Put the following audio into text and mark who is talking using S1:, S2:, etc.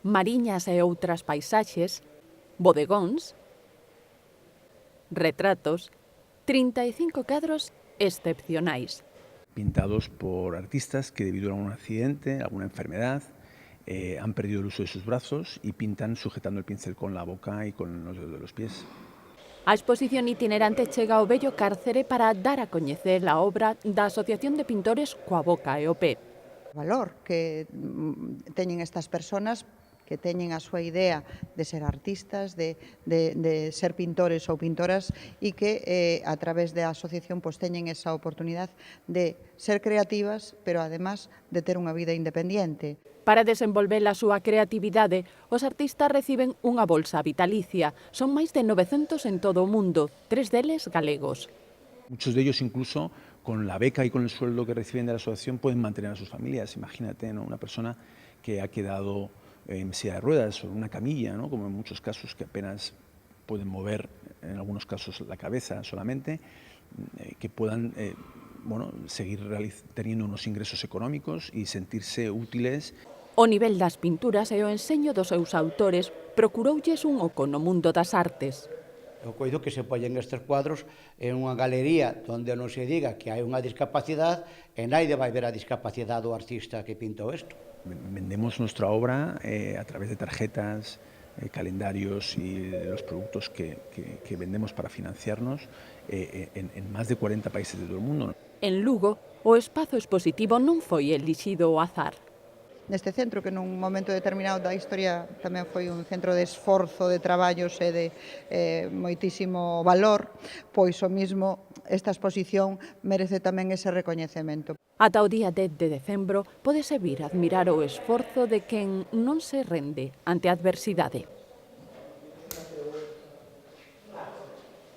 S1: mariñas e outras paisaxes, bodegóns, retratos, 35 cadros excepcionais.
S2: Pintados por artistas que debido a un accidente, alguna enfermedad, han perdido el uso de sus brazos y pintan sujetando el pincel con la boca y con los dedos de los pies.
S1: A exposición itinerante chega ao vello cárcere para dar a coñecer a obra da Asociación de Pintores coa Boca e o Pé.
S3: O valor que teñen estas persoas que teñen a súa idea de ser artistas, de ser pintores ou pintoras e que a través da asociación teñen esa oportunidade de ser creativas, pero además de ter unha vida independente.
S1: Para desenvolver a súa creatividade, os artistas reciben unha bolsa vitalicia. Son máis de 900 en todo o mundo, 3 deles galegos.
S2: Muchos de ellos incluso con la beca y con el sueldo que reciben de la asociación pueden mantener a sus familias. Imagínate, ¿no? Una persona que ha quedado en silla de ruedas o en una camilla, ¿no? Como en muchos casos que apenas pueden mover, en algunos casos la cabeza solamente, que puedan seguir teniendo unos ingresos económicos y sentirse útiles.
S1: O nivel das pinturas e o enseño dos seus autores procuroulles un oco no mundo das artes.
S4: Eu coido que se poñen estes cuadros en unha galería onde non se diga que hai unha discapacidade e naide vai ver a discapacidade do artista que pintou isto.
S2: Vendemos nuestra obra a través de tarjetas, calendarios y los productos que vendemos para financiarnos en más de 40 países de todo el mundo.
S1: En Lugo, o espazo expositivo non foi elixido ao azar.
S3: Neste centro, que nun momento determinado da historia tamén foi un centro de esforzo, de traballos e de moitísimo valor, pois o mismo esta exposición merece tamén ese recoñecemento.
S1: Ata o día 10 de decembro pódese vir a admirar o esforzo de quen non se rende ante a adversidade.